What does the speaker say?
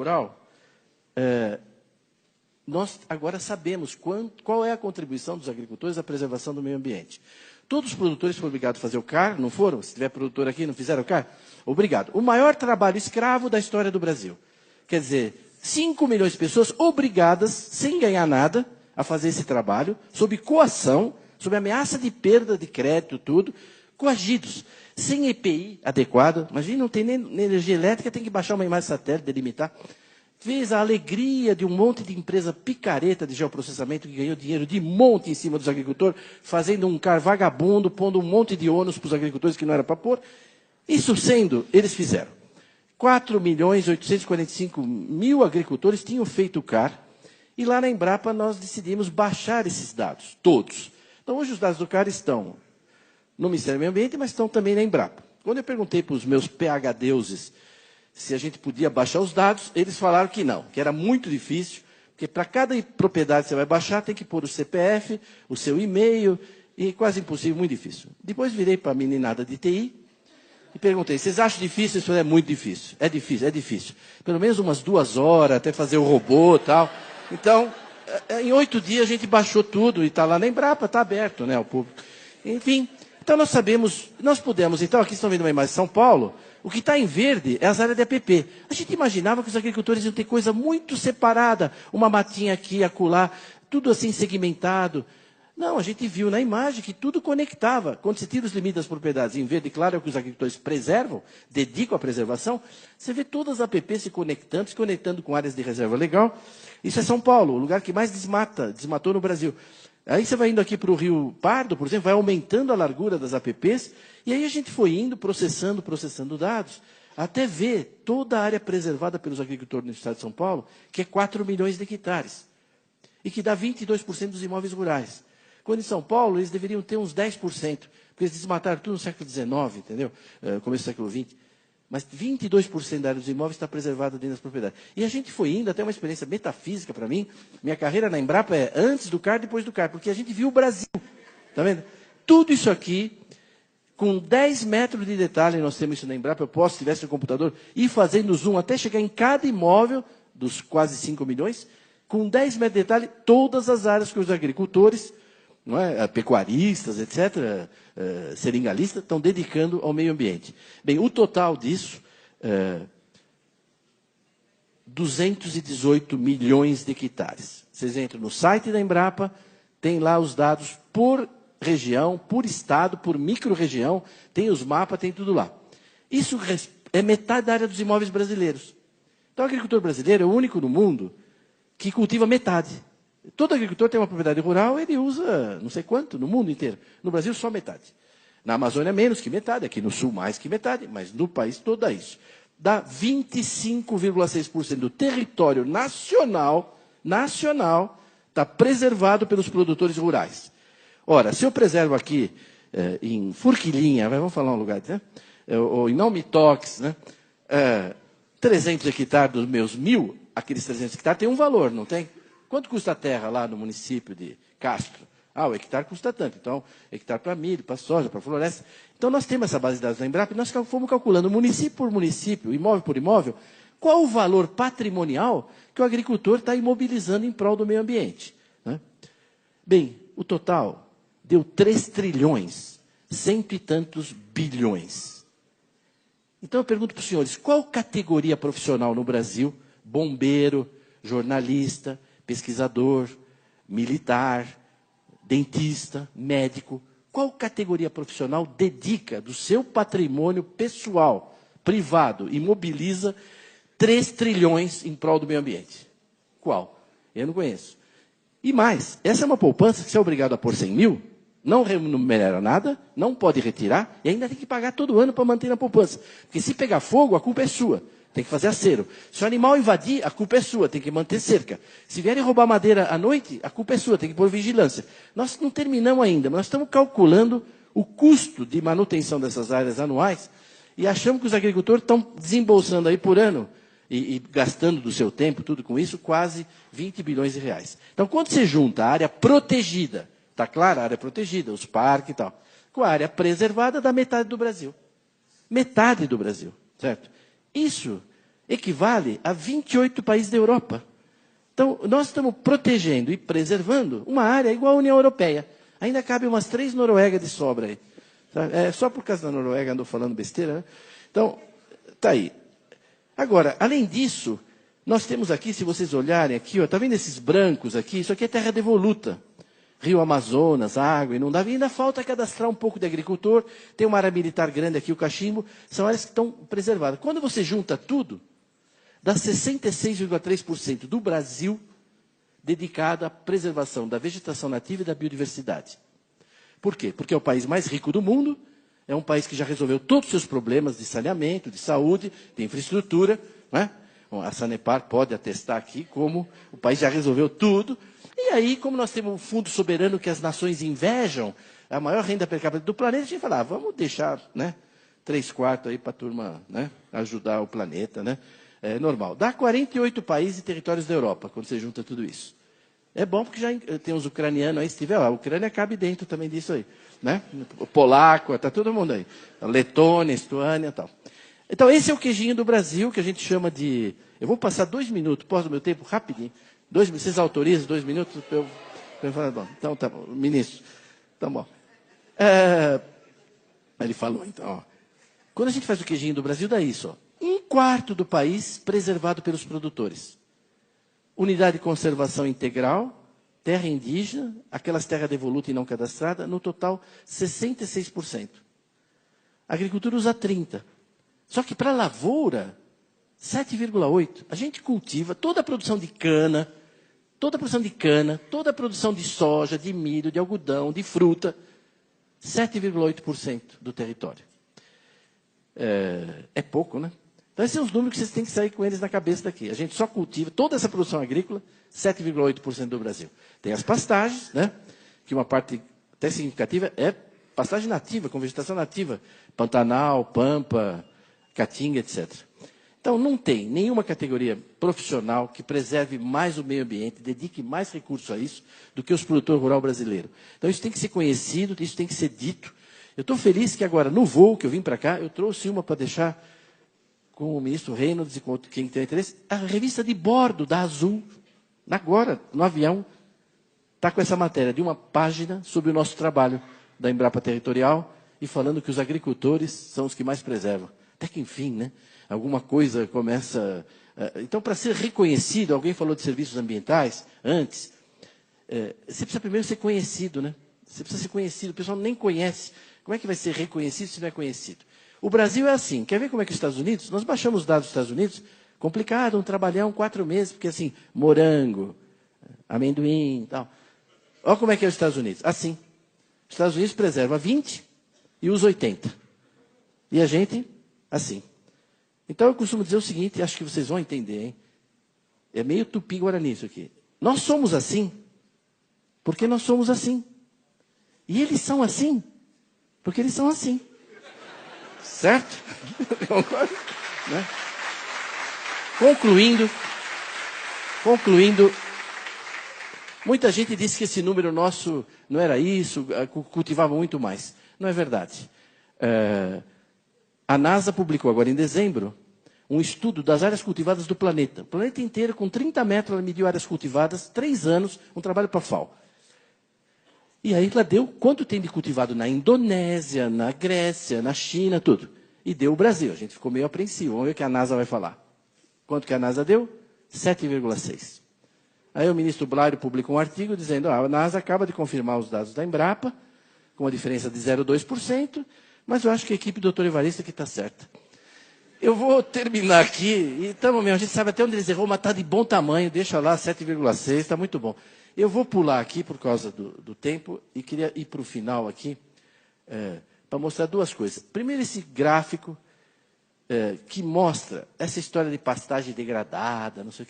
rural, nós agora sabemos qual é a contribuição dos agricultores à preservação do meio ambiente. Todos os produtores foram obrigados a fazer o CAR, não foram? Se tiver produtor aqui, não fizeram o CAR? Obrigado. O maior trabalho escravo da história do Brasil. Quer dizer, 5 milhões de pessoas obrigadas, sem ganhar nada, a fazer esse trabalho, sob coação, sob ameaça de perda de crédito, tudo, coagidos, sem EPI adequado. Imagina, não tem nem energia elétrica, tem que baixar uma imagem satélite, delimitar. Fez a alegria de um monte de empresa picareta de geoprocessamento que ganhou dinheiro de monte em cima dos agricultores, fazendo um CAR vagabundo, pondo um monte de ônus para os agricultores que não era para pôr. Isso sendo, eles fizeram. 4.845.000 agricultores tinham feito o CAR, e lá na Embrapa nós decidimos baixar esses dados, todos. Então hoje os dados do CAR estão no Ministério do Meio Ambiente, mas estão também na Embrapa. Quando eu perguntei para os meus PhDeuses se a gente podia baixar os dados, eles falaram que não, que era muito difícil, porque para cada propriedade que você vai baixar, tem que pôr o CPF, o seu e-mail, e quase impossível, muito difícil. Depois virei para a meninada de TI e perguntei, vocês acham difícil? Isso é muito difícil. É difícil, é difícil. Pelo menos umas 2 horas, até fazer o robô e tal. Então, em 8 dias a gente baixou tudo, e está lá na Embrapa, está aberto, né, ao público. Enfim, então nós sabemos, nós pudemos, então, aqui estão vendo uma imagem de São Paulo, o que está em verde é as áreas de APP. A gente imaginava que os agricultores iam ter coisa muito separada, uma matinha aqui, acolá, tudo assim segmentado. Não, a gente viu na imagem que tudo conectava. Quando se tira os limites das propriedades em verde claro, é o que os agricultores preservam, dedicam à preservação, você vê todas as APPs se conectando com áreas de reserva legal. Isso é São Paulo, o lugar que mais desmatou no Brasil. Aí você vai indo aqui para o Rio Pardo, por exemplo, vai aumentando a largura das APPs, e aí a gente foi indo, processando dados, até ver toda a área preservada pelos agricultores no estado de São Paulo, que é 4 milhões de hectares, e que dá 22% dos imóveis rurais. Quando em São Paulo, eles deveriam ter uns 10%, porque eles desmataram tudo no século XIX, entendeu? Começo do século XX. Mas 22% da área dos imóveis está preservada dentro das propriedades. E a gente foi indo, até uma experiência metafísica para mim. Minha carreira na Embrapa é antes do CAR, depois do CAR, porque a gente viu o Brasil. Está vendo? Tudo isso aqui, com 10 metros de detalhe, nós temos isso na Embrapa, eu posso, se tivesse no computador, ir fazendo zoom até chegar em cada imóvel, dos quase 5 milhões, com 10 metros de detalhe, todas as áreas que os agricultores, não é, pecuaristas, etc., seringalistas, estão dedicando ao meio ambiente. Bem, o total disso, 218 milhões de hectares. Vocês entram no site da Embrapa, tem lá os dados por região, por estado, por micro-região, tem os mapas, tem tudo lá. Isso é metade da área dos imóveis brasileiros. Então, o agricultor brasileiro é o único no mundo que cultiva metade. Todo agricultor tem uma propriedade rural, ele usa não sei quanto, no mundo inteiro. No Brasil, só metade. Na Amazônia, menos que metade. Aqui no Sul, mais que metade. Mas no país todo dá isso. Dá 25,6% do território nacional está preservado pelos produtores rurais. Ora, se eu preservo aqui em Forquilinha, vamos falar um lugar, né? Ou em Naumitox, né? 300 hectares dos meus 1.000, aqueles 300 hectares têm um valor, não tem? Quanto custa a terra lá no município de Castro? O hectare custa tanto. Então, hectare para milho, para soja, para floresta. Então, nós temos essa base de dados da Embrapa e nós fomos calculando município por município, imóvel por imóvel, qual o valor patrimonial que o agricultor está imobilizando em prol do meio ambiente. Né? Bem, o total deu 3 trilhões, cento e tantos bilhões. Então, eu pergunto para os senhores, qual categoria profissional no Brasil, bombeiro, jornalista, pesquisador, militar, dentista, médico, qual categoria profissional dedica do seu patrimônio pessoal, privado, e mobiliza 3 trilhões em prol do meio ambiente? Qual? Eu não conheço. E mais, essa é uma poupança que você é obrigado a pôr 100 mil, não remunera nada, não pode retirar, e ainda tem que pagar todo ano para manter na poupança. Porque se pegar fogo, a culpa é sua. Tem que fazer acero. Se o animal invadir, a culpa é sua, tem que manter cerca. Se vierem roubar madeira à noite, a culpa é sua, tem que pôr vigilância. Nós não terminamos ainda, mas nós estamos calculando o custo de manutenção dessas áreas anuais e achamos que os agricultores estão desembolsando aí por ano e gastando do seu tempo, tudo com isso, quase 20 bilhões de reais. Então, quando você junta a área protegida, está claro, a área protegida, os parques e tal, com a área preservada, dá metade do Brasil. Metade do Brasil, certo? Isso equivale a 28 países da Europa. Então, nós estamos protegendo e preservando uma área igual à União Europeia. Ainda cabe umas 3 Noruegas de sobra aí. É só por causa da Noruega andou falando besteira, né? Então, está aí. Agora, além disso, nós temos aqui, se vocês olharem aqui, está vendo esses brancos aqui? Isso aqui é terra devoluta. Rio Amazonas, água, inundável. E ainda falta cadastrar um pouco de agricultor. Tem uma área militar grande aqui, o Cachimbo. São áreas que estão preservadas. Quando você junta tudo, dá 66,3% do Brasil dedicado à preservação da vegetação nativa e da biodiversidade. Por quê? Porque é o país mais rico do mundo, é um país que já resolveu todos os seus problemas de saneamento, de saúde, de infraestrutura. Não é? Bom, a Sanepar pode atestar aqui como o país já resolveu tudo. E aí, como nós temos um fundo soberano que as nações invejam, a maior renda per capita do planeta, a gente fala, vamos deixar, né, 3/4 aí para a turma, né, ajudar o planeta, né? É normal. Dá 48 países e territórios da Europa, quando você junta tudo isso. É bom porque já tem os ucranianos aí, se tiver, a Ucrânia cabe dentro também disso aí. Né? O polaco, está todo mundo aí. A Letônia, Estônia e tal. Então, esse é o queijinho do Brasil, que a gente chama de... Eu vou passar 2 minutos, posso do meu tempo, rapidinho. Vocês autorizam 2 minutos? Para eu falar, bom, então tá bom, ministro. Então, bom. Ele falou, então, ó. Quando a gente faz o queijinho do Brasil, dá isso, ó. 1/4 do país preservado pelos produtores. Unidade de conservação integral, terra indígena, aquelas terras devolutas e não cadastradas, no total 66%. A agricultura usa 30%. Só que para a lavoura, 7,8%. A gente cultiva toda a produção de cana, toda a produção de soja, de milho, de algodão, de fruta, 7,8% do território. É pouco, né? Então, esses são os números que vocês têm que sair com eles na cabeça daqui. A gente só cultiva toda essa produção agrícola, 7,8% do Brasil. Tem as pastagens, né? Que uma parte até significativa é pastagem nativa, com vegetação nativa. Pantanal, Pampa, Caatinga, etc. Então, não tem nenhuma categoria profissional que preserve mais o meio ambiente, dedique mais recursos a isso, do que os produtores rurais brasileiros. Então, isso tem que ser conhecido, isso tem que ser dito. Eu estou feliz que agora, no voo que eu vim para cá, eu trouxe uma para deixar com o ministro Reynolds e com quem tem interesse, a revista de bordo da Azul, agora, no avião, está com essa matéria de uma página sobre o nosso trabalho da Embrapa Territorial e falando que os agricultores são os que mais preservam. Até que, enfim, né, alguma coisa começa... Então, para ser reconhecido, alguém falou de serviços ambientais antes, você precisa primeiro ser conhecido, né? Você precisa ser conhecido, o pessoal nem conhece. Como é que vai ser reconhecido se não é conhecido? O Brasil é assim. Quer ver como é que os Estados Unidos? Nós baixamos os dados dos Estados Unidos, complicado, um trabalhão, 4 meses, porque assim, morango, amendoim e tal. Olha como é que é os Estados Unidos. Assim. Os Estados Unidos preserva 20 e usa 80. E a gente, assim. Então eu costumo dizer o seguinte, acho que vocês vão entender, hein? É meio tupi-guarani isso aqui. Nós somos assim, porque nós somos assim. E eles são assim, porque eles são assim. Certo? Concordo? Né? Concluindo, muita gente disse que esse número nosso não era isso, cultivava muito mais. Não é verdade. A NASA publicou agora em dezembro um estudo das áreas cultivadas do planeta. O planeta inteiro, com 30 metros, ela mediu áreas cultivadas, 3 anos, um trabalho para a FAO. E aí ela deu quanto tem de cultivado na Indonésia, na Grécia, na China, tudo. E deu o Brasil. A gente ficou meio apreensivo. Vamos ver o que a NASA vai falar. Quanto que a NASA deu? 7,6. Aí o ministro Blairo publicou um artigo dizendo a NASA acaba de confirmar os dados da Embrapa, com uma diferença de 0,2%, mas eu acho que a equipe do Dr. Evarista que está certa. Eu vou terminar aqui, então, a gente sabe até onde eles errou, mas está de bom tamanho, deixa lá 7,6, está muito bom. Eu vou pular aqui por causa do tempo e queria ir para o final aqui para mostrar 2 coisas. Primeiro, esse gráfico que mostra essa história de pastagem degradada, não sei o quê.